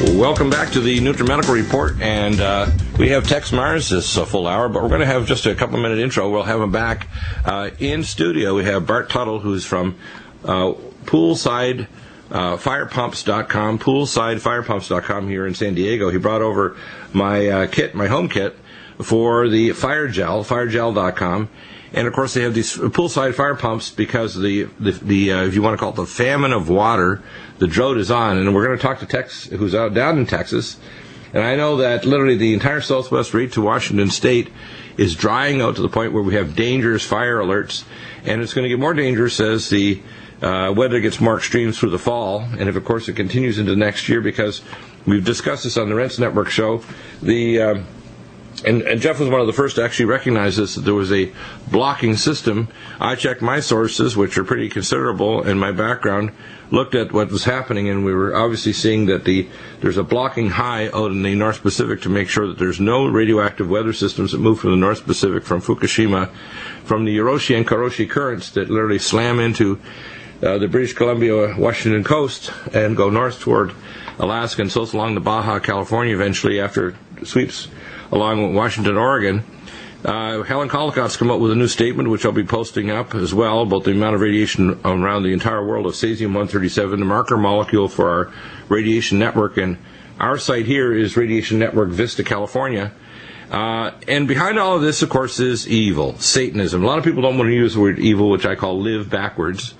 Welcome back to the Nutrimedical Report, and we have Tex Mars this full hour, but we're going to have just a couple-minute intro. We'll have him back in studio. We have Bart Tunnell, who's from poolsidefirepumps.com, poolsidefirepumps.com here in San Diego. He brought over my kit, my home kit, for the fire gel, firegel.com. And, of course, they have these poolside fire pumps because the if you want to call it the famine of water, the drought is on. And we're going to talk to Tex, who's out down in Texas. And I know that literally the entire southwest right to Washington State is drying out to the point where we have dangerous fire alerts. And it's going to get more dangerous as the weather gets more extreme through the fall. And, if, of course, it continues into next year, because we've discussed this on the Rents Network show, And Jeff was one of the first to actually recognize this, that there was a blocking system. I checked my sources, which are pretty considerable, and my background, looked at what was happening, and we were obviously seeing that there's a blocking high out in the North Pacific to make sure that there's no radioactive weather systems that move from the North Pacific, from Fukushima, from the Hiroshi and Kuroshi currents that literally slam into the British Columbia, Washington coast and go north toward Alaska and south along the Baja California eventually after it sweeps along Washington, Oregon. Helen Collicott's come up with a new statement, which I'll be posting up as well, about the amount of radiation around the entire world of cesium-137, the marker molecule for our radiation network. And our site here is Radiation Network Vista, California. And behind all of this, of course, is evil, Satanism. A lot of people don't want to use the word evil, which I call live backwards.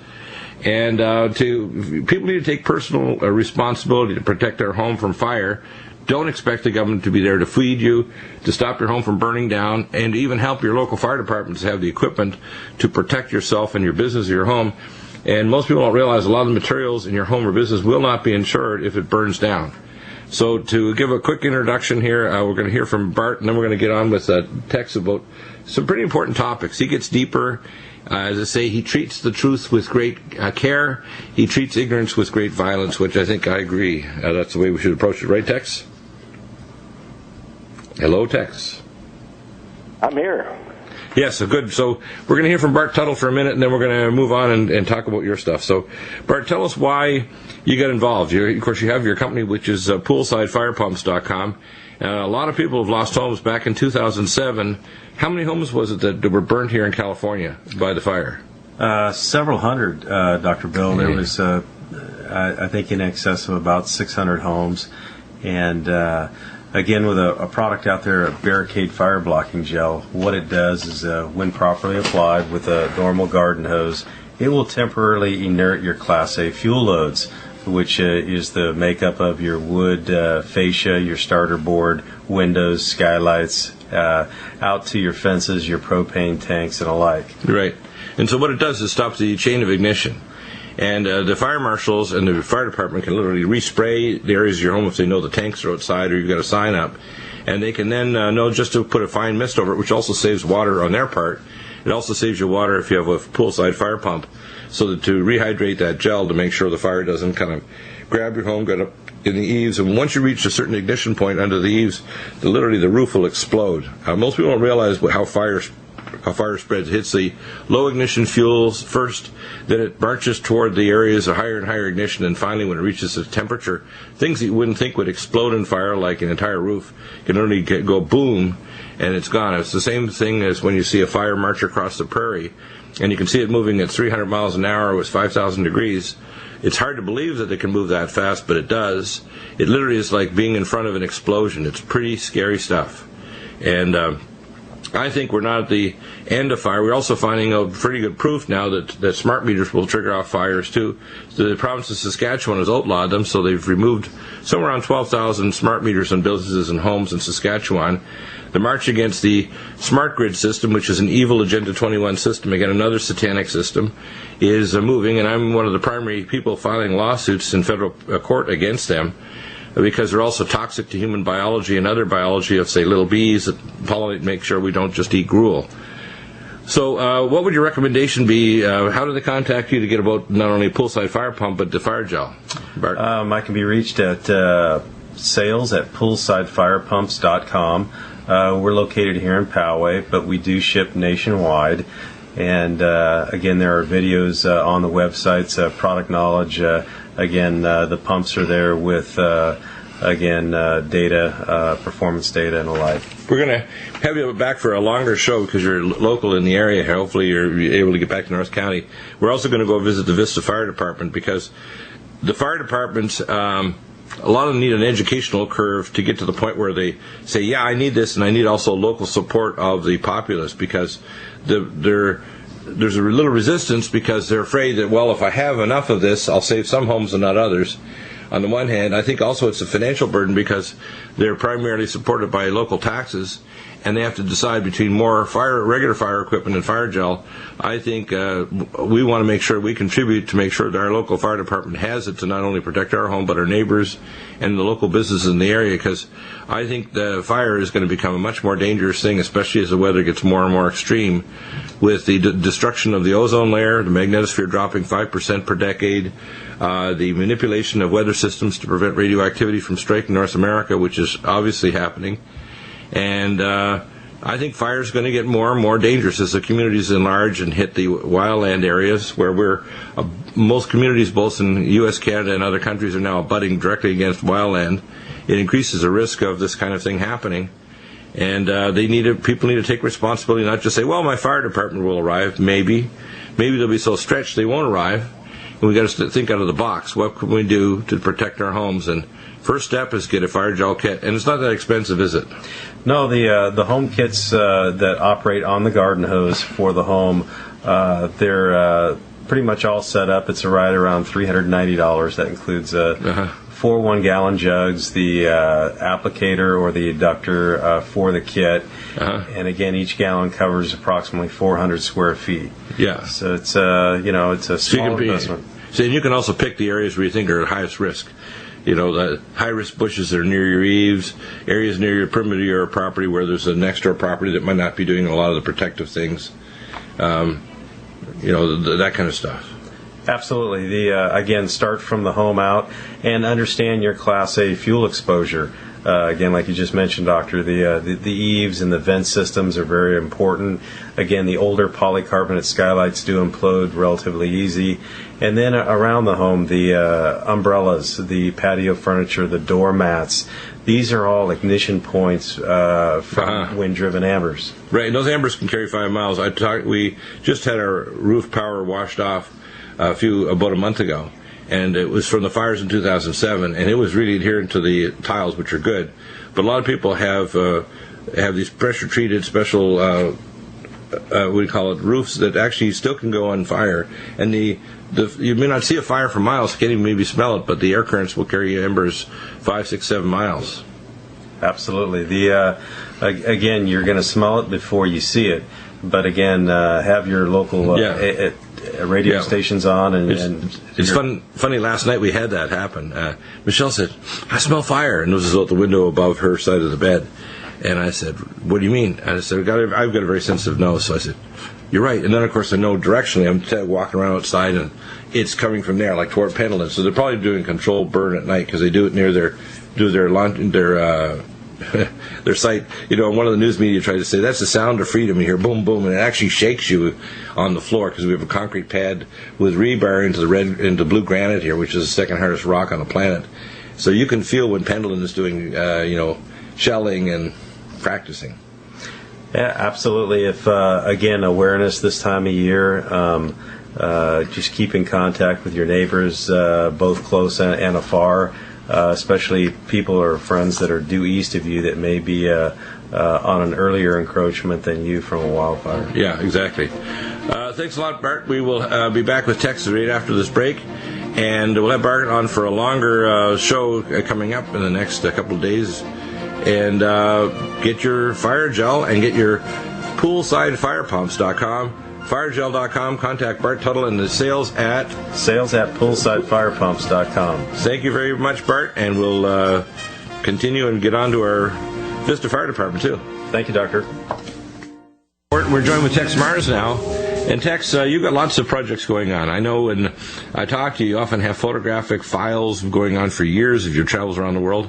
And people need to take personal responsibility to protect their home from fire. Don't expect the government to be there to feed you, to stop your home from burning down, and to even help your local fire departments have the equipment to protect yourself and your business or your home. And most people don't realize a lot of the materials in your home or business will not be insured if it burns down. So to give a quick introduction here, we're going to hear from Bart, and then we're going to get on with Tex about some pretty important topics. He gets deeper. As I say, he treats the truth with great care. He treats ignorance with great violence, which I think I agree. That's the way we should approach it. Right, Tex? Hello, Tex. I'm here. Yes, good. So we're going to hear from Bart Tunnell for a minute, and then we're going to move on and talk about your stuff. So, Bart, tell us why you got involved. Of course, you have your company, which is poolsidefirepumps.com. A lot of people have lost homes back in 2007. How many homes was it that were burned here in California by the fire? Several hundred, Dr. Bill. There was, I think, in excess of about 600 homes. And again, with a product out there, a barricade fire blocking gel, what it does is when properly applied with a normal garden hose, it will temporarily inert your Class A fuel loads, which is the makeup of your wood fascia, your starter board, windows, skylights, out to your fences, your propane tanks, and alike. Right. And so what it does is stops the chain of ignition. And the fire marshals and the fire department can literally respray the areas of your home if they know the tanks are outside or you've got a sign up. And they can then know just to put a fine mist over it, which also saves water on their part. It also saves you water if you have a poolside fire pump, so that to rehydrate that gel to make sure the fire doesn't kind of grab your home, get up in the eaves. And once you reach a certain ignition point under the eaves, literally the roof will explode. Most people don't realize how fire spreads. It hits the low ignition fuels first, then it marches toward the areas of higher and higher ignition, and finally when it reaches a temperature, things that you wouldn't think would explode in fire, like an entire roof, can only go boom, and it's gone. It's the same thing as when you see a fire march across the prairie, and you can see it moving at 300 miles an hour with 5,000 degrees. It's hard to believe that it can move that fast, but it does. It literally is like being in front of an explosion. It's pretty scary stuff. And I think we're not at the end of fire. We're also finding a pretty good proof now that smart meters will trigger off fires too. So the province of Saskatchewan has outlawed them, so they've removed somewhere around 12,000 smart meters in businesses and homes in Saskatchewan. The march against the smart grid system, which is an evil Agenda 21 system, again another satanic system, is moving, and I'm one of the primary people filing lawsuits in federal court against them, because they're also toxic to human biology and other biology of, say, little bees that pollinate, make sure we don't just eat gruel. So what would your recommendation be? How do they contact you to get about not only a poolside fire pump, but the fire gel? Bart? I can be reached at sales at poolsidefirepumps.com. We're located here in Poway, but we do ship nationwide. And again, there are videos on the websites, product knowledge. Again, the pumps are there with again, data, performance data, and the like. We're going to have you back for a longer show because you're local in the area. Hopefully you're able to get back to North County. We're also going to go visit the Vista Fire Department because the fire departments, a lot of them need an educational curve to get to the point where they say, yeah, I need this, and I need also local support of the populace, because there's a little resistance because they're afraid that, well, if I have enough of this, I'll save some homes and not others. On the one hand, I think also it's a financial burden because they're primarily supported by local taxes, and they have to decide between more regular fire equipment and fire gel. I think we want to make sure we contribute to make sure that our local fire department has it to not only protect our home but our neighbors and the local businesses in the area, because I think the fire is going to become a much more dangerous thing, especially as the weather gets more and more extreme, with the destruction of the ozone layer, the magnetosphere dropping 5% per decade, the manipulation of weather systems to prevent radioactivity from striking North America, which is obviously happening. And I think fire is going to get more and more dangerous as the communities enlarge and hit the wildland areas where most communities, both in U.S., Canada, and other countries, are now abutting directly against wildland. It increases the risk of this kind of thing happening. And people need to take responsibility, not just say, well, my fire department will arrive. Maybe they'll be so stretched they won't arrive. And we've got to think out of the box. What can we do to protect our homes? And first step is get a fire gel kit. And it's not that expensive, is it? No, the home kits that operate on the garden hose for the home, they're pretty much all set up. It's right around $390. That includes 4 1-gallon jugs, the applicator or the eductor for the kit, and again, each gallon covers approximately 400 square feet. Yeah. So it's it's a small investment. So you can also pick the areas where you think are at highest risk. The high-risk bushes that are near your eaves, areas near your perimeter of your property where there's a next-door property that might not be doing a lot of the protective things. That kind of stuff. Absolutely. Again, start from the home out and understand your Class A fuel exposure. Again, like you just mentioned, Doctor, the eaves and the vent systems are very important. Again, the older polycarbonate skylights do implode relatively easy. And then around the home, the umbrellas, the patio furniture, the doormats, these are all ignition points from wind-driven ambers. Right, and those ambers can carry 5 miles. We just had our roof power washed off about a month ago, and it was from the fires in 2007, and it was really adherent to the tiles, which are good. But a lot of people have these pressure-treated special, roofs that actually still can go on fire, and you may not see a fire for miles, can't even maybe smell it, but the air currents will carry embers 5, 6, 7 miles. Absolutely. Again, you're going to smell it before you see it, but again, have your local radio stations on. It's funny, last night we had that happen. Michelle said, I smell fire, and it was out the window above her side of the bed. And I said, what do you mean? And I said, I've got a very sensitive nose. So I said, you're right. And then, of course, I know directionally. I'm walking around outside, and it's coming from there, like toward Pendleton. So they're probably doing controlled burn at night because they do it near their site. One of the news media tried to say, that's the sound of freedom. You hear boom, boom, and it actually shakes you on the floor because we have a concrete pad with rebar into blue granite here, which is the second hardest rock on the planet. So you can feel when Pendleton is doing, shelling and practicing. Yeah, absolutely. If again, awareness this time of year, just keep in contact with your neighbors, both close and afar, especially people or friends that are due east of you that may be on an earlier encroachment than you from a wildfire. Yeah, exactly. Thanks a lot, Bart. We will be back with Texas right after this break, and we'll have Bart on for a longer show coming up in the next couple of days. And get your fire gel and get your poolsidefirepumps.com, firegel.com. Contact Bart Tunnell and the sales at poolsidefirepumps.com. Thank you very much, Bart, and we'll continue and get on to our Vista Fire Department, too. Thank you, Doctor. We're joined with Tex Mars now. And Tex, you've got lots of projects going on. I know when I talk to you, you often have photographic files going on for years of your travels around the world.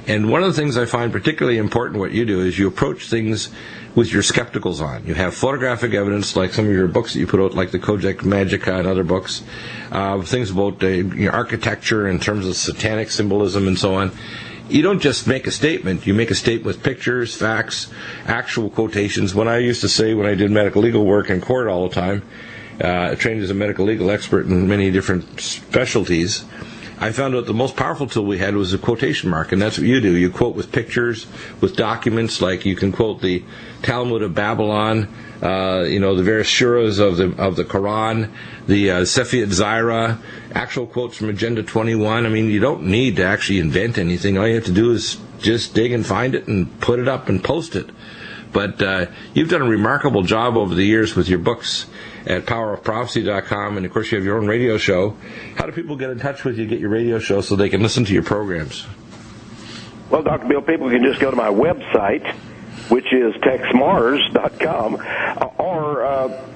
And one of the things I find particularly important what you do is you approach things with your skepticals on. You have photographic evidence, like some of your books that you put out, like the Kojak Magica and other books, things about architecture in terms of satanic symbolism and so on. you don't just make a statement. You make a statement with pictures, facts, actual quotations. When I used to say, when I did medical legal work in court all the time, trained as a medical legal expert in many different specialties, I found out the most powerful tool we had was a quotation mark, and that's what you do. You quote with pictures, with documents, like you can quote the Talmud of Babylon, the various shuras of the Quran, the Sefiat Zaira, actual quotes from Agenda 21. I mean, you don't need to actually invent anything. All you have to do is just dig and find it and put it up and post it. But you've done a remarkable job over the years with your books at powerofprophecy.com, and of course you have your own radio show. How do people get in touch with you, get your radio show, so they can listen to your programs? Well, Dr. Bill, people can just go to my website, which is texmars.com, or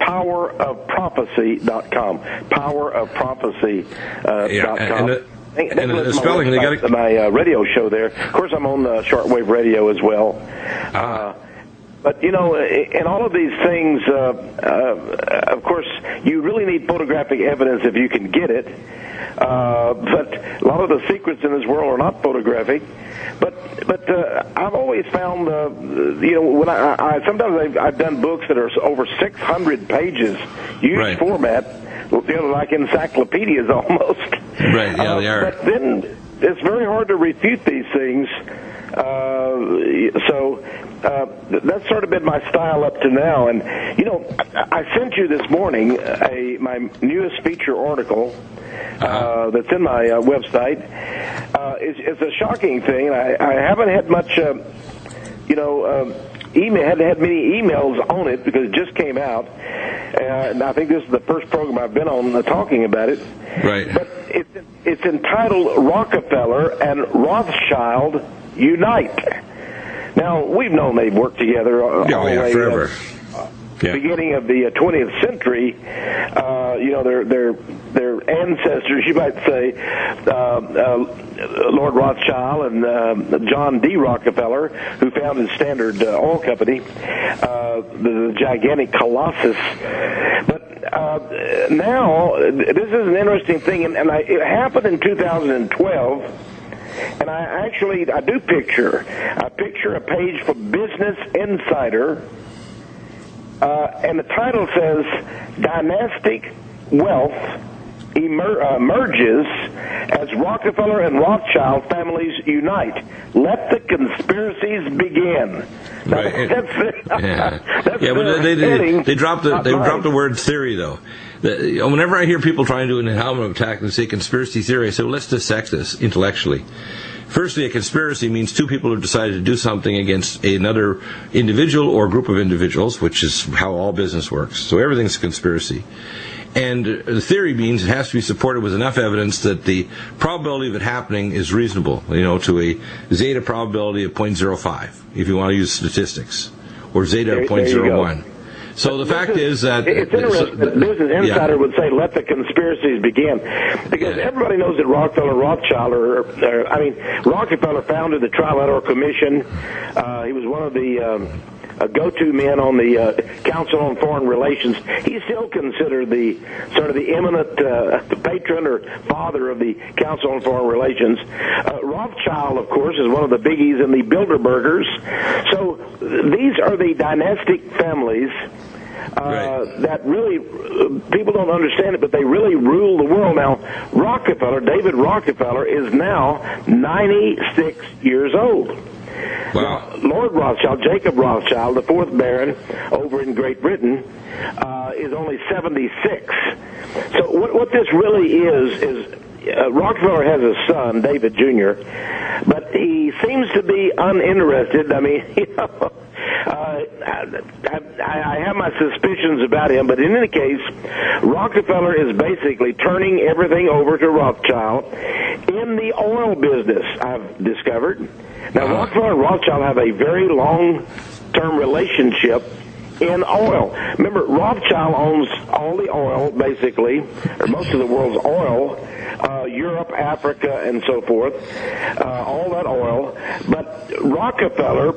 powerofprophecy.com, powerofprophecy.com. And the spelling, they got my radio show there. Of course, I'm on shortwave radio as well. But, in all of these things, of course, you really need photographic evidence if you can get it. But a lot of the secrets in this world are not photographic. But I've always found, when sometimes I've done books that are over 600 pages, huge format, like encyclopedias almost. Right, yeah, they are. But then it's very hard to refute these things. That's sort of been my style up to now. And, I sent you this morning my newest feature article that's in my website. It's a shocking thing. I haven't had much, hadn't had many emails on it because it just came out. And I think this is the first program I've been on talking about it. Right. But it's entitled Rockefeller and Rothschild Unite. Now, we've known they've worked together all the way forever. Beginning of the 20th century. Their ancestors, you might say, Lord Rothschild and John D. Rockefeller, who founded Standard Oil Company, the gigantic colossus. But now, this is an interesting thing, and it happened in 2012. And I do picture a page from Business Insider, and the title says, Dynastic Wealth Emerges as Rockefeller and Rothschild Families Unite. Let the conspiracies begin. Right. They dropped the word theory, though. Whenever I hear people trying to do an helmet attack and say conspiracy theory, I say, well, let's dissect this intellectually. Firstly, a conspiracy means two people have decided to do something against another individual or group of individuals, which is how all business works. So everything's a conspiracy. And the theory means it has to be supported with enough evidence that the probability of it happening is reasonable, to a zeta probability of 0.05, if you want to use statistics, or zeta of 0.01. So the fact is that it's interesting that Business Insider would say, "Let the conspiracies begin," because everybody knows that Rockefeller, Rothschild, Rockefeller founded the Trilateral Commission. He was one of the go-to men on the Council on Foreign Relations. He's still considered the eminent patron or father of the Council on Foreign Relations. Rothschild, of course, is one of the biggies in the Bilderbergers. So these are the dynastic families that really, people don't understand it, but they really rule the world. Now, David Rockefeller, is now 96 years old. Wow. Now, Lord Rothschild, Jacob Rothschild, the fourth Baron over in Great Britain, is only 76. So what this really is Rockefeller has a son, David Jr., but he seems to be uninterested. I mean, I have my suspicions about him, but in any case, Rockefeller is basically turning everything over to Rothschild in the oil business, I've discovered. Now, Rockefeller and Rothschild have a very long-term relationship in oil. Remember, Rothschild owns all the oil, basically, or most of the world's oil. Europe, Africa, and so forth, all that oil. But Rockefeller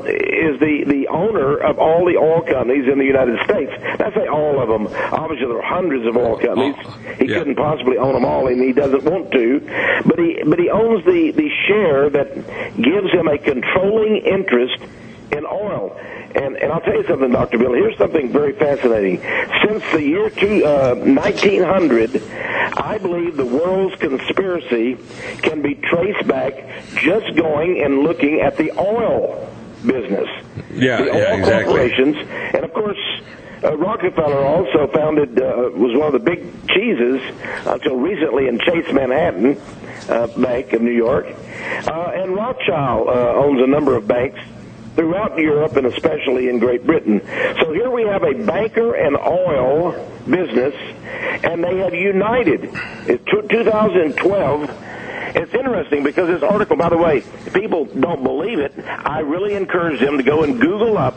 is the owner of all the oil companies in the United States. I say all of them. Obviously, there are hundreds of oil companies. He couldn't possibly own them all, and he doesn't want to. But he owns the share that gives him a controlling interest in oil. And I'll tell you something, Dr. Bill. Here's something very fascinating. Since the year 1900, I believe the world's conspiracy can be traced back just going and looking at the oil business. The oil corporations. And, of course, Rockefeller also was one of the big cheeses until recently in Chase Manhattan Bank of New York. And Rothschild owns a number of banks throughout Europe and especially in Great Britain. So here we have a banker and oil business, and they have united. It's 2012. It's interesting because this article, by the way, if people don't believe it, I really encourage them to go and Google up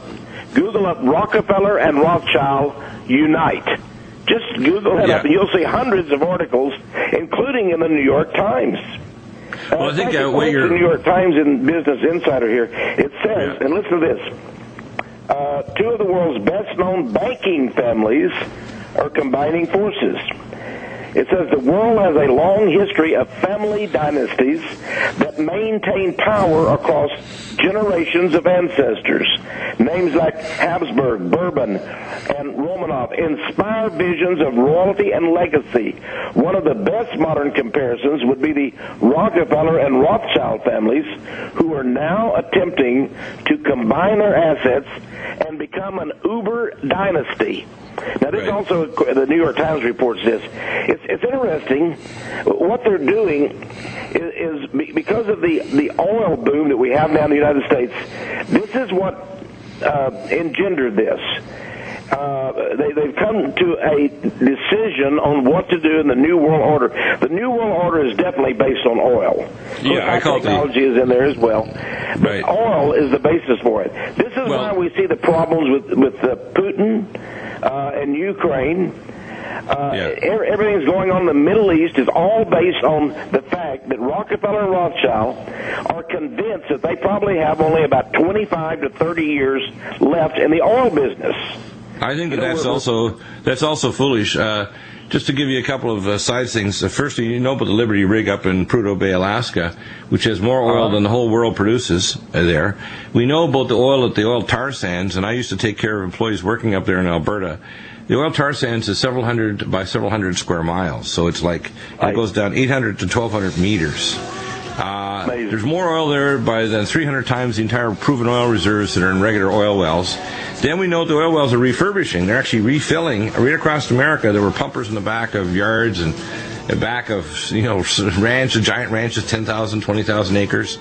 Rockefeller and Rothschild unite. Just Google that up, and you'll see hundreds of articles, including in the New York Times. Well, I think the New York Times in Business Insider here, it says, and listen to this, two of the world's best-known banking families are combining forces. It says the world has a long history of family dynasties that maintain power across generations of ancestors. Names like Habsburg, Bourbon, and Romanov inspire visions of royalty and legacy. One of the best modern comparisons would be the Rockefeller and Rothschild families, who are now attempting to combine their assets and become an uber dynasty. Now, this also, the New York Times reports this. It's interesting. What they're doing is because of the oil boom that we have now in the United States, this is what engendered this. They've come to a decision on what to do in the New World Order. The New World Order is definitely based on oil. I call technology is in there as well. But oil is the basis for it. This is why we see the problems with Putin and Ukraine. Everything's going on in the Middle East is all based on the fact that Rockefeller and Rothschild are convinced that they probably have only about 25 to 30 years left in the oil business. I think that's also foolish. Just to give you a couple of side things. First, you know about the Liberty rig up in Prudhoe Bay, Alaska, which has more oil than the whole world produces there. We know about the oil at the oil tar sands, and I used to take care of employees working up there in Alberta. The oil tar sands is several hundred by several hundred square miles, so it's like it goes down 800 to 1,200 meters. There's more oil there than 300 times the entire proven oil reserves that are in regular oil wells. Then we know the oil wells are refurbishing. They're actually refilling. Right across America, there were pumpers in the back of yards and the back of giant ranches, 10,000, 20,000 acres.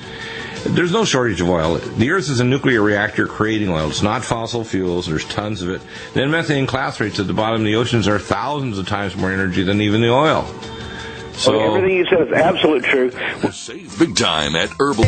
There's no shortage of oil. The Earth is a nuclear reactor creating oil. It's not fossil fuels. There's tons of it. Then methane class rates at the bottom of the oceans are thousands of times more energy than even the oil. So everything you said is absolutely true. Save big time at Herbal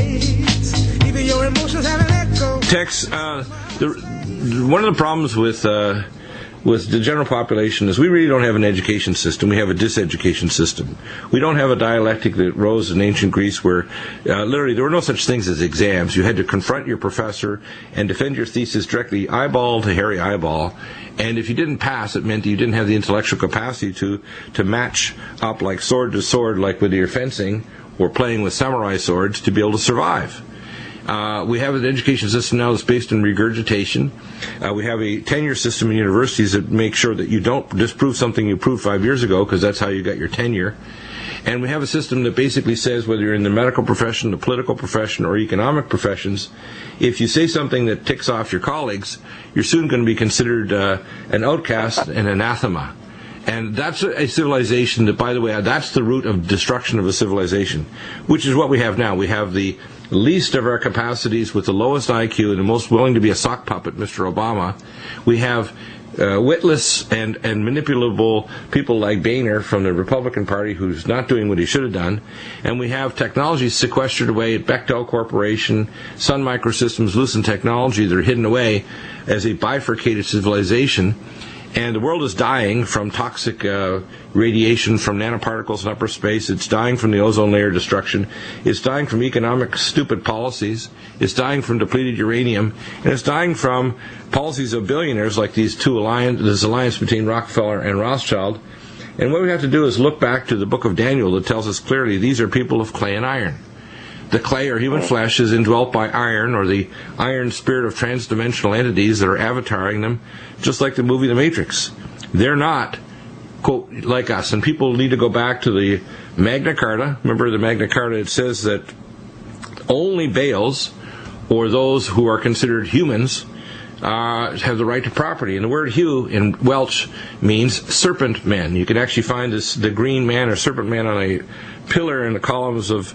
Text. One of the problems with the general population is we really don't have an education system. We have a diseducation system. We don't have a dialectic that rose in ancient Greece where literally there were no such things as exams. You had to confront your professor and defend your thesis directly, eyeball to hairy eyeball. And if you didn't pass, it meant you didn't have the intellectual capacity to match up like sword to sword, like with your fencing or playing with samurai swords, to be able to survive. We have an education system now that's based on regurgitation. We have a tenure system in universities that makes sure that you don't disprove something you proved 5 years ago, because that's how you got your tenure. And we have a system that basically says whether you're in the medical profession, the political profession, or economic professions, if you say something that ticks off your colleagues, you're soon going to be considered an outcast and anathema. And that's a civilization that, by the way, that's the root of destruction of a civilization, which is what we have now. We have the least of our capacities with the lowest IQ and the most willing to be a sock puppet, Mr. Obama. We have witless and manipulable people like Boehner from the Republican Party, who's not doing what he should have done. And we have technology sequestered away at Bechtel Corporation, Sun Microsystems, Lucent Technology that are hidden away as a bifurcated civilization. And the world is dying from toxic radiation from nanoparticles in upper space. It's dying from the ozone layer destruction. It's dying from economic stupid policies. It's dying from depleted uranium. And it's dying from policies of billionaires like this alliance between Rockefeller and Rothschild. And what we have to do is look back to the book of Daniel that tells us clearly these are people of clay and iron. The clay or human flesh is indwelt by iron, or the iron spirit of transdimensional entities that are avataring them, just like the movie The Matrix. They're not, quote, like us. And people need to go back to the Magna Carta. Remember the Magna Carta, it says that only Baals, or those who are considered humans, have the right to property. And the word Hugh in Welsh means serpent man. You can actually find the green man or serpent man on a pillar in the columns of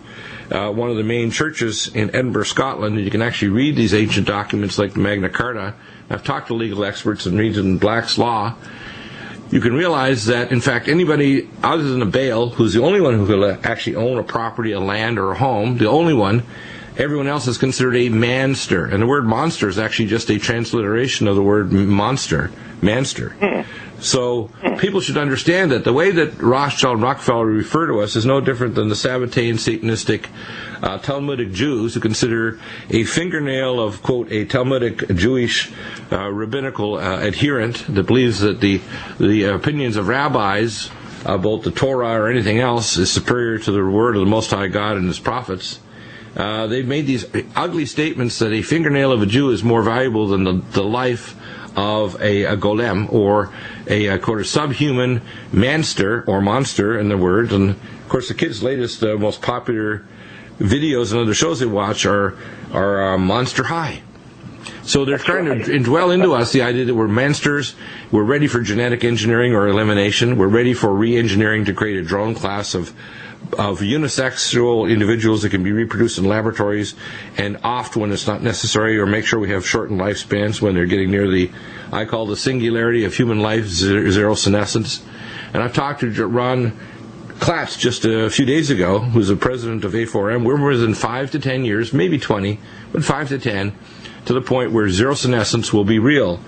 one of the main churches in Edinburgh, Scotland. And you can actually read these ancient documents like the Magna Carta. I've talked to legal experts and read in Black's Law. You can realize that, in fact, anybody other than a Baal, who's the only one who will actually own a property, a land, or a home, the only one, everyone else is considered a manster. And the word monster is actually just a transliteration of the word manster. So people should understand that the way that Rothschild and Rockefeller refer to us is no different than the Sabbatean, Satanistic, Talmudic Jews who consider a fingernail of, quote, a Talmudic Jewish rabbinical adherent that believes that the opinions of rabbis, both the Torah or anything else, is superior to the word of the Most High God and His prophets. They've made these ugly statements that a fingernail of a Jew is more valuable than the life of a golem, or a quote, subhuman manster, or monster in the word. And of course the kids' latest most popular videos and other shows they watch are Monster High. So they're trying to indwell into us the idea that we're monsters, we're ready for genetic engineering or elimination, we're ready for re-engineering to create a drone class of unisexual individuals that can be reproduced in laboratories and oft when it's not necessary, or make sure we have shortened lifespans when they're getting near I call the singularity of human life, zero senescence. And I've talked to Ron Klatz just a few days ago, who's the president of A4M. We're within 5 to 10 years, maybe 20, but 5 to 10, to the point where zero senescence will be real.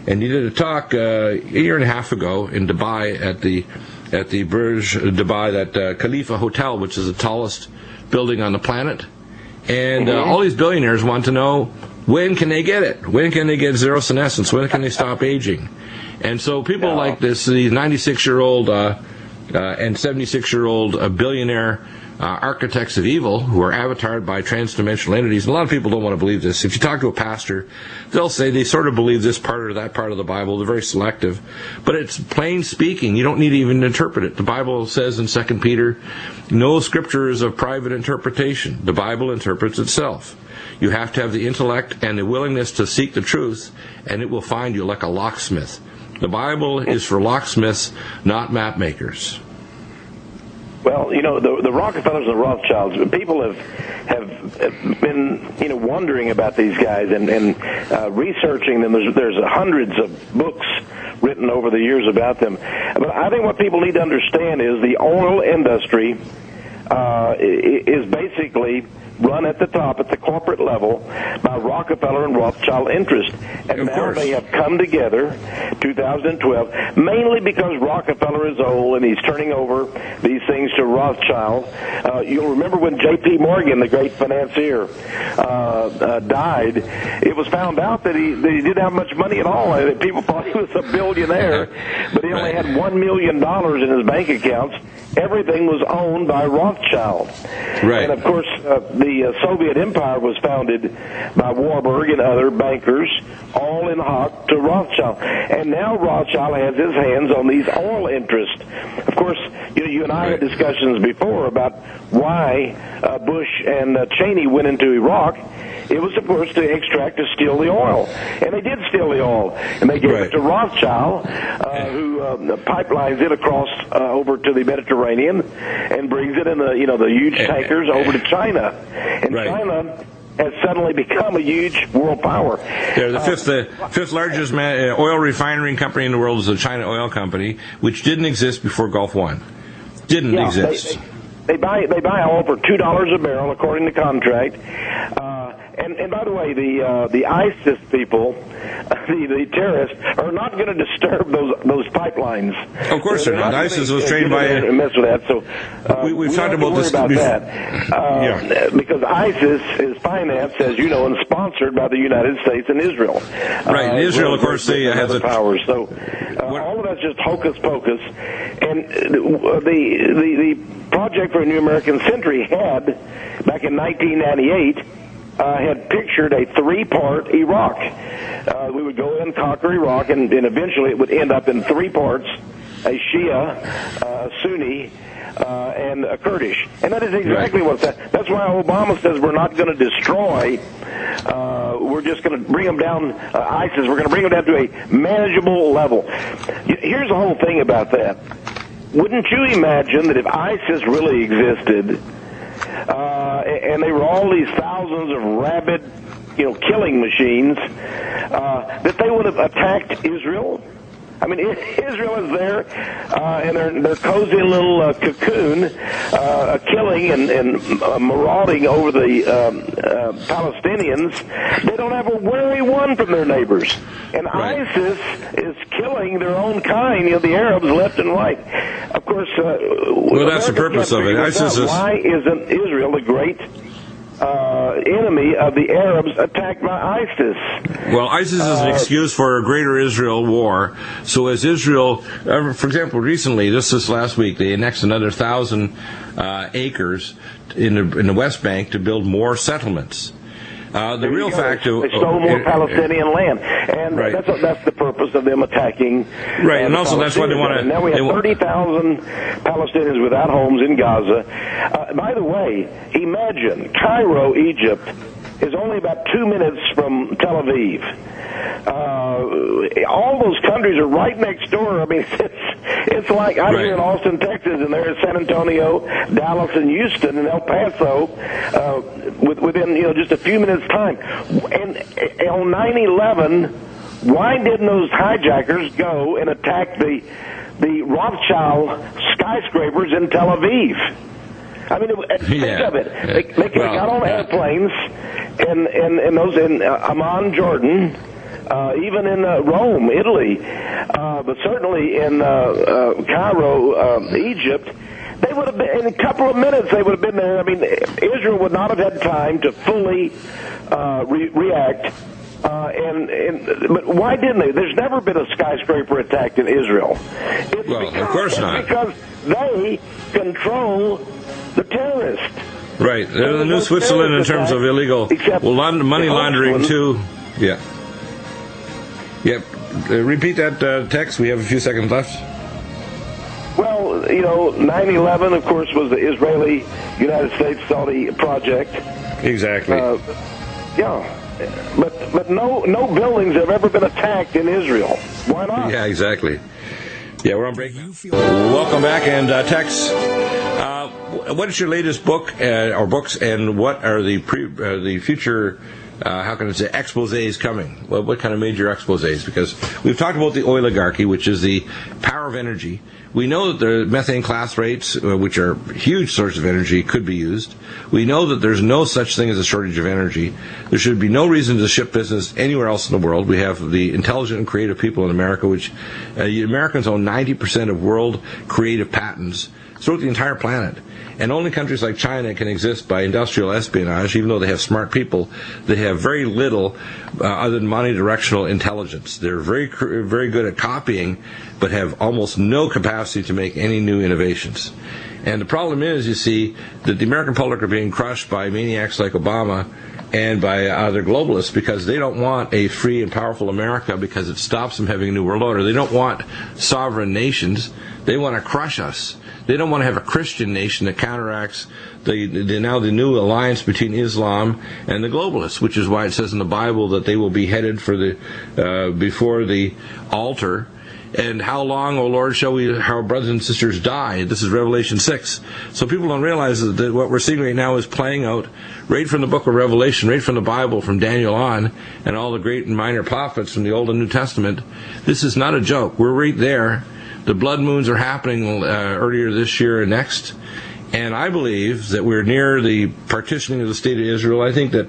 And he did a talk a year and a half ago in Dubai at the Burj Dubai, that Khalifa Hotel, which is the tallest building on the planet. And all these billionaires want to know, when can they get it? When can they get zero senescence? When can they stop aging? And so people like this, these 96-year-old and 76-year-old billionaire architects of evil who are avatared by transdimensional entities. And a lot of people don't want to believe this. If you talk to a pastor, they'll say they sort of believe this part or that part of the Bible. They're very selective. But it's plain speaking. You don't need to even interpret it. The Bible says in 2 Peter, no scripture is of private interpretation. The Bible interprets itself. You have to have the intellect and the willingness to seek the truth, and it will find you like a locksmith. The Bible is for locksmiths, not map makers. Well, the Rockefellers and the Rothschilds, people have been, wondering about these guys and researching them. There's hundreds of books written over the years about them. But I think what people need to understand is the oil industry is basically run at the top, at the corporate level, by Rockefeller and Rothschild interest. And now they have come together, 2012, mainly because Rockefeller is old and he's turning over these things to Rothschild. You'll remember when J.P. Morgan, the great financier, died, it was found out that he didn't have much money at all. People thought he was a billionaire, but he only had $1 million in his bank accounts. Everything was owned by Rothschild. Right. And, of course, the Soviet Empire was founded by Warburg and other bankers, all in hock to Rothschild. And now Rothschild has his hands on these oil interests. Of course, you and I had discussions before about why Bush and Cheney went into Iraq. It was, of course, to extract, to steal the oil. And they did steal the oil. And they gave it to Rothschild, who pipelines it across over to the Mediterranean and brings it in the huge tankers over to China. And China has suddenly become a huge world power. They're the fifth largest oil refinery company in the world is the China Oil Company, which didn't exist before Gulf War. Didn't exist. They buy oil for $2 a barrel according to contract. And by the way, the ISIS people, the terrorists, are not going to disturb those pipelines. Of course they're not. ISIS was trained by mess with that. So we've talked about this about that. Because ISIS is financed, as you know, and sponsored by the United States and Israel. Right. Israel, of course, they have the powers. So all of that's just hocus pocus. And the Project for a New American Century had, back in 1998, had pictured a three-part Iraq. We would go in and conquer Iraq, and eventually it would end up in three parts: a Shia, a Sunni, and a Kurdish. And that is exactly what that's why Obama says we're not going to destroy. We're just going to bring them down, ISIS. We're going to bring them down to a manageable level. Here's the whole thing about that. Wouldn't you imagine that if ISIS really existed, and they were all these thousands of rabid, killing machines, that they would have attacked Israel? I mean, Israel is there in their cozy little cocoon, killing and marauding over the Palestinians. They don't have a wary one from their neighbors. And ISIS is killing their own kind, the Arabs left and right. Of course, well, that's the purpose of it. ISIS is... Why isn't Israel the great enemy of the Arabs attacked by ISIS? Well, ISIS is an excuse for a greater Israel war. So as Israel, for example, recently, this last week, they annexed another 1,000 acres in the West Bank to build more settlements. The real fact of... They stole more Palestinian land. And that's the purpose of them attacking. Right, and also that's why they want to... Now we have 30,000 Palestinians without homes in Gaza. By the way, imagine Cairo, Egypt, is only about 2 minutes from Tel Aviv. All those countries are right next door. I mean, it's like I'm here in Austin, Texas, and there's San Antonio, Dallas, and Houston, and El Paso, within just a few minutes' time. And on 9/11, why didn't those hijackers go and attack the Rothschild skyscrapers in Tel Aviv? I mean, think of it. They got on airplanes and those in Amman, Jordan, even in Rome, Italy, but certainly in Cairo, Egypt. They would have been, in a couple of minutes, they would have been there. I mean, Israel would not have had time to fully react. But why didn't they? There's never been a skyscraper attacked in Israel. Of course not. Because they control the terrorists. Right. They're the new Switzerland in terms of illegal money laundering, too. Yeah. Yep. Repeat that text. We have a few seconds left. Well, 9/11, of course, was the Israeli United States-Saudi project. Exactly. But no buildings have ever been attacked in Israel. Why not? Yeah, exactly. Yeah, we're on break now. Welcome back, and Tex, what is your latest book or books, and what are the future? How can I say exposés coming? Well, what kind of major exposés? Because we've talked about the oligarchy, which is the power of energy. We know that the methane class rates, which are a huge source of energy, could be used. We know that there's no such thing as a shortage of energy. There should be no reason to ship business anywhere else in the world. We have the intelligent and creative people in America, which Americans own 90% of world creative patents throughout the entire planet. And only countries like China can exist by industrial espionage, even though they have smart people. They have very little other than monodirectional intelligence. They're very, very good at copying, but have almost no capacity to make any new innovations. And the problem is, you see, that the American public are being crushed by maniacs like Obama and by other globalists because they don't want a free and powerful America because it stops them having a new world order. They don't want sovereign nations. They want to crush us. They don't want to have a Christian nation that counteracts the new alliance between Islam and the globalists, which is why it says in the Bible that they will be headed for before the altar. And how long, O Lord, shall our brothers and sisters die? This is Revelation 6. So people don't realize that what we're seeing right now is playing out right from the book of Revelation, right from the Bible, from Daniel on, and all the great and minor prophets from the Old and New Testament. This is not a joke. We're right there. The blood moons are happening earlier this year and next. And I believe that we're near the partitioning of the state of Israel. I think that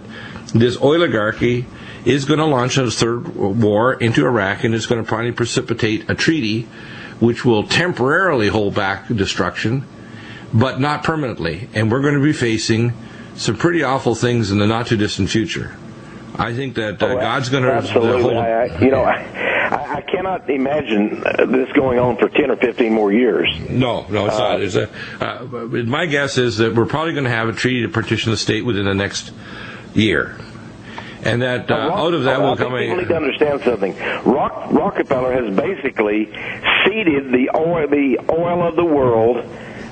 this oligarchy is going to launch a third war into Iraq, and it's going to probably precipitate a treaty which will temporarily hold back destruction, but not permanently. And we're going to be facing some pretty awful things in the not-too-distant future. I think that God's going to absolutely. I cannot imagine this going on for 10 or 15 more years. No, it's not. My guess is that we're probably going to have a treaty to partition the state within the next year. And that out of that will come a... People need to understand something. Rockefeller has basically ceded the oil of the world,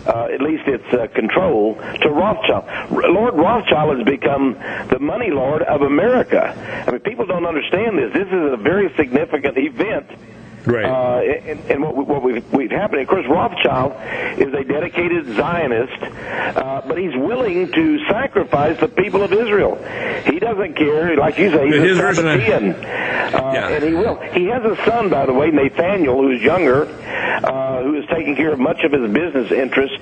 at least its control, to Rothschild. Lord Rothschild has become the money lord of America. I mean, people don't understand this. This is a very significant event. Right. And what we've happened, of course, Rothschild is a dedicated Zionist, but he's willing to sacrifice the people of Israel. He doesn't care, like you say, he's a Sabbatean, and he will. He has a son, by the way, Nathaniel, who's younger, who is taking care of much of his business interest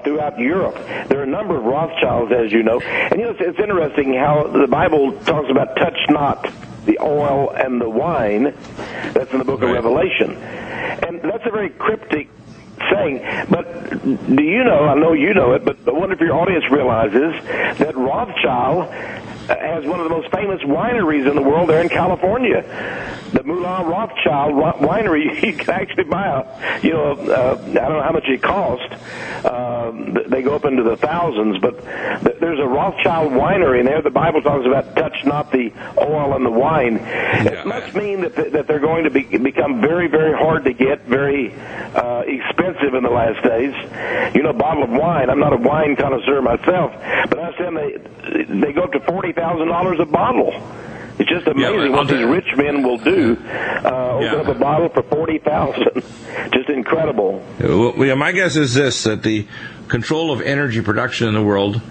throughout Europe. There are a number of Rothschilds, as you know, and it's interesting how the Bible talks about touch not the oil and the wine. That's in the book of Revelation. And that's a very cryptic saying. But do you know, I know you know it, but I wonder if your audience realizes that Rothschild has one of the most famous wineries in the world there in California. The Moulin Rothschild winery, you can actually buy I don't know how much it cost. They go up into the thousands, but there's a Rothschild winery in there. The Bible talks about touch not the oil and the wine. It must mean that they're going to become very, very hard to get, very expensive in the last days. You know, a bottle of wine, I'm not a wine connoisseur myself, but I understand they go up to $40,000 a bottle. It's just amazing what these rich men will do. Open up a bottle for $40,000. Just incredible. Well, my guess is this, that the control of energy production in the world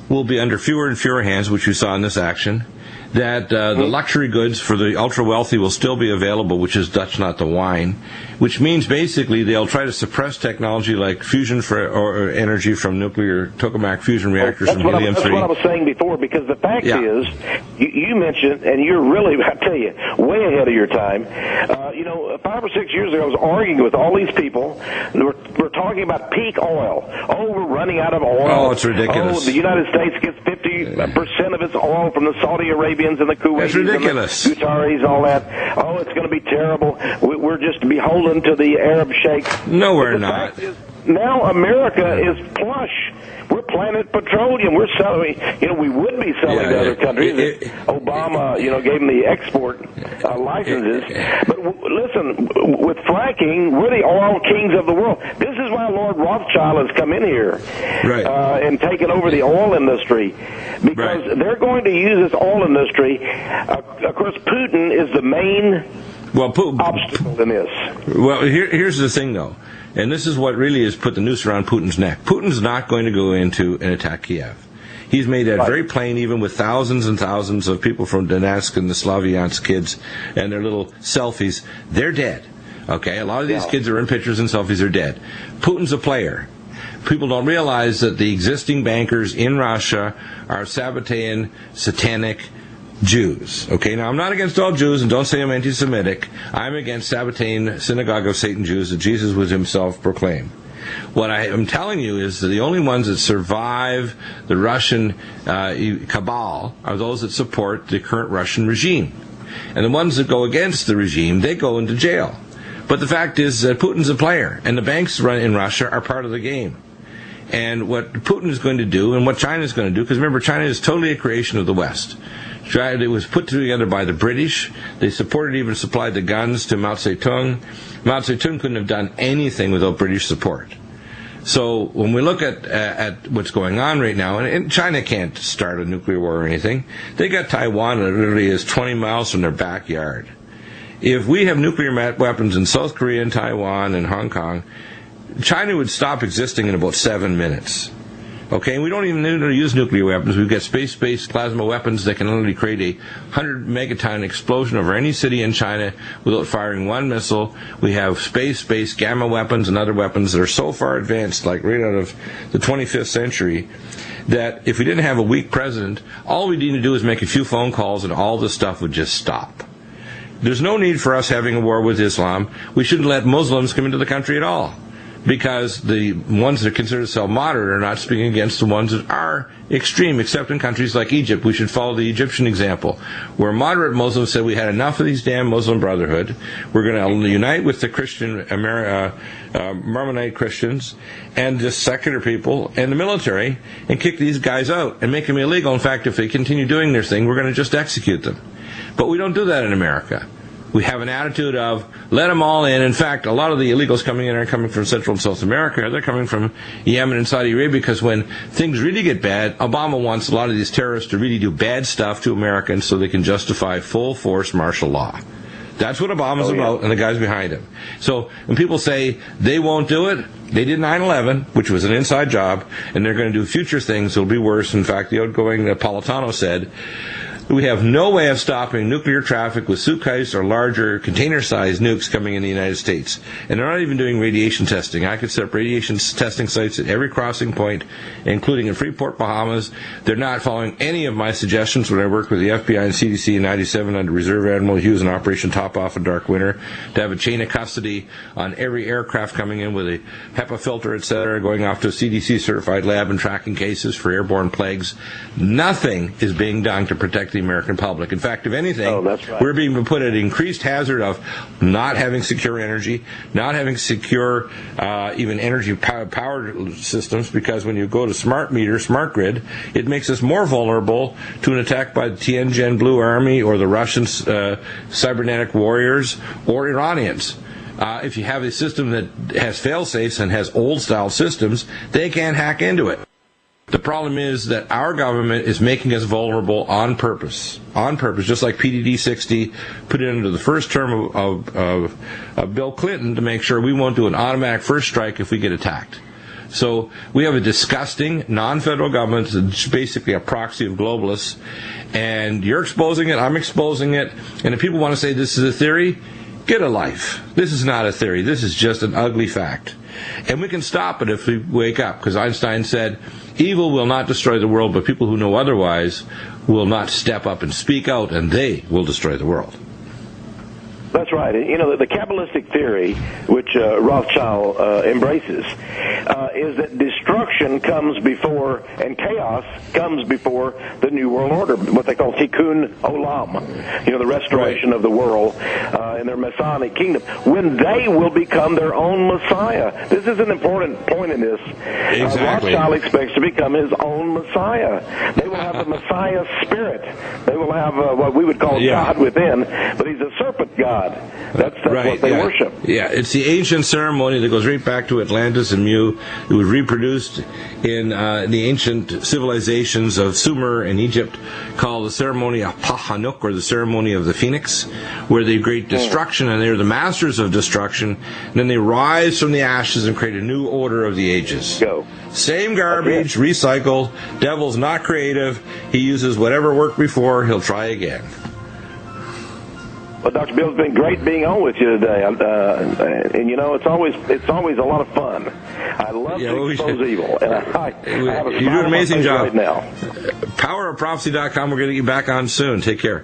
will be under fewer and fewer hands, which we saw in this action. That the luxury goods for the ultra-wealthy will still be available, which is Dutch, not the wine, which means basically they'll try to suppress technology like fusion or energy from nuclear tokamak fusion reactors from helium-3. That's what I was saying before, because the fact is, you mentioned, and you're really, I tell you, way ahead of your time. 5 or 6 years ago, I was arguing with all these people. We're talking about peak oil. Oh, we're running out of oil. Oh, it's ridiculous. Oh, the United States gets 50% of its oil from the Saudi Arabians and the Kuwaitis. That's ridiculous. And the Qataris and all that. Oh, it's going to be terrible. We're just beholden to the Arab sheikhs. No, we're not. Now America is plush. We're Planet Petroleum. We're selling, we would be selling to other countries. Obama, gave them the export licenses. But listen, with fracking, we're the oil kings of the world. This is why Lord Rothschild has come in here and taken over the oil industry, because they're going to use this oil industry. Of course, Putin is the main obstacle in this. Well, here's the thing, though. And this is what really has put the noose around Putin's neck. Putin's not going to go into and attack Kiev. He's made that very plain, even with thousands and thousands of people from Donetsk and the Slavyansk kids and their little selfies. They're dead. Okay? A lot of these kids are in pictures and selfies. They're dead. Putin's a player. People don't realize that the existing bankers in Russia are Sabbatean, satanic Jews. Okay, now I'm not against all Jews, and don't say I'm anti-Semitic. I'm against Sabbatean synagogue of Satan Jews that Jesus would himself proclaim. What I am telling you is that the only ones that survive the Russian cabal are those that support the current Russian regime. And the ones that go against the regime, they go into jail. But the fact is that Putin's a player, and the banks in Russia are part of the game. And what Putin is going to do, and what China is going to do, because remember, China is totally a creation of the West. It was put together by the British. They even supplied the guns to Mao Zedong. Mao Zedong couldn't have done anything without British support. So when we look at what's going on right now, and China can't start a nuclear war or anything, they got Taiwan that literally is 20 miles from their backyard. If we have nuclear weapons in South Korea and Taiwan and Hong Kong, China would stop existing in about 7 minutes. Okay, and we don't even need to use nuclear weapons. We've got space-based plasma weapons that can literally create a 100 megaton explosion over any city in China without firing one missile. We have space-based gamma weapons and other weapons that are so far advanced, like right out of the 25th century, that if we didn't have a weak president, all we need to do is make a few phone calls and all this stuff would just stop. There's no need for us having a war with Islam. We shouldn't let Muslims come into the country at all, because the ones that are considered self-moderate are not speaking against the ones that are extreme, except in countries like Egypt. We should follow the Egyptian example, where moderate Muslims said we had enough of these damn Muslim Brotherhood. We're going to unite with the Christian Mormonite Christians and the secular people and the military and kick these guys out and make them illegal. In fact, if they continue doing their thing, we're going to just execute them. But we don't do that in America. We have an attitude of, let them all in. In fact, a lot of the illegals coming in are coming from Central and South America. They're coming from Yemen and Saudi Arabia, because when things really get bad, Obama wants a lot of these terrorists to really do bad stuff to Americans so they can justify full-force martial law. That's what Obama's about, and the guys behind him. So when people say they won't do it, they did 9/11, which was an inside job, and they're going to do future things that will be worse. In fact, the outgoing Napolitano said, we have no way of stopping nuclear traffic with suitcase or larger container-sized nukes coming in the United States. And they're not even doing radiation testing. I could set up radiation testing sites at every crossing point, including in Freeport, Bahamas. They're not following any of my suggestions when I worked with the FBI and CDC in 97 under Reserve Admiral Hughes in Operation Top Off in Dark Winter, to have a chain of custody on every aircraft coming in with a HEPA filter, etc., going off to a CDC-certified lab and tracking cases for airborne plagues. Nothing is being done to protect the American public. In fact, if anything, we're being put at increased hazard of not having secure energy, not having secure even energy power systems, because when you go to smart meter, smart grid, it makes us more vulnerable to an attack by the Tianjin Blue Army or the Russian cybernetic warriors or Iranians. If you have a system that has fail-safes and has old-style systems, they can't hack into it. The problem is that our government is making us vulnerable on purpose, just like PDD-60 put it into the first term of Bill Clinton to make sure we won't do an automatic first strike if we get attacked. So we have a disgusting non-federal government that's basically a proxy of globalists, and you're exposing it, I'm exposing it, and if people want to say this is a theory, get a life. This is not a theory. This is just an ugly fact. And we can stop it if we wake up, because Einstein said, evil will not destroy the world, but people who know otherwise will not step up and speak out, and they will destroy the world. That's right. You know, the Kabbalistic theory, which Rothschild embraces, is that destruction comes before, and chaos comes before the New World Order, what they call Tikkun Olam, you know, the restoration of the world in their Masonic kingdom, when they will become their own Messiah. This is an important point in this. Exactly. Rothschild expects to become his own Messiah. They will have the Messiah spirit. They will have what we would call God within, but he's a serpent God. That's what they worship. Yeah, it's the ancient ceremony that goes right back to Atlantis and Mu. It was reproduced in the ancient civilizations of Sumer and Egypt, called the ceremony of Pahanuk, or the ceremony of the phoenix, where they create destruction, and they're the masters of destruction. And then they rise from the ashes and create a new order of the ages. Same garbage, recycled. Devil's not creative. He uses whatever worked before. He'll try again. Well, Dr. Bill, it's been great being on with you today, and you know it's always a lot of fun. I love to expose evil, and I have a you do an amazing job right now. PowerofProphecy.com. We're going to get you back on soon. Take care.